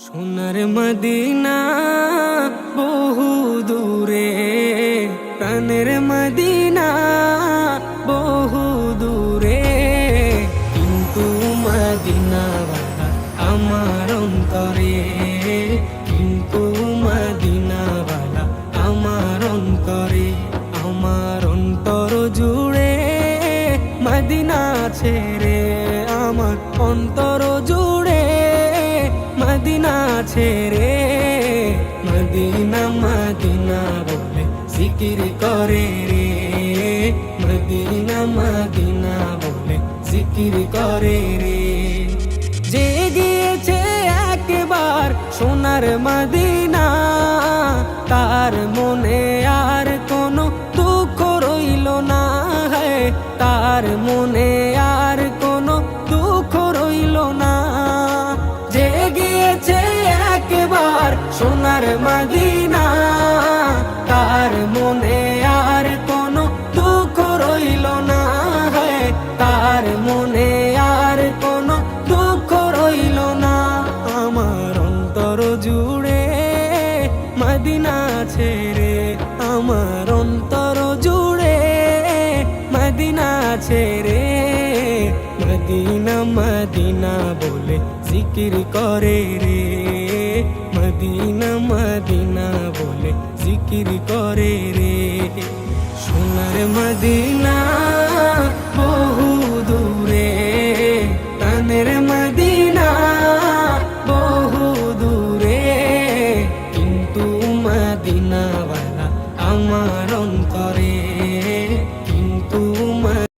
সোনার মদিনা বহু দূরে, প্রাণের মদিনা বহু দূরে, কিন্তু মদিনাওয়ালা আমার অন্তরে, কিন্তু মদিনাওয়ালা আমার অন্তরে, আমার অন্তর জুড়ে মদিনা ছেড়ে, আমার অন্তর জুড়ে মদিনা ছেড়ে, মদিনা মদিনা বলে জিকির করে রে, মদিনা মদিনা বলে জিকির করে রে। যে গিয়েছে একবার সোনার মদিনা, তার মনে আর কোনো দুঃখ রইল না, তার মনে আর কোনো দুঃখ রইল না। যে গিয়েছে একবার সোনার মদিনা, তার মনে আর কোনো দুঃখ রইল না, তার মনে আর কোনো দুঃখ রইল না। আমার অন্তর জুড়ে মদিনা ছেড়ে, আমার অন্তর জুড়ে মদিনা ছেড়ে, মদিনা মদিনা বলে জিকির করে রে, মদিনা মদিনা বলে জিকির করে রে। সোনার মদিনা বহু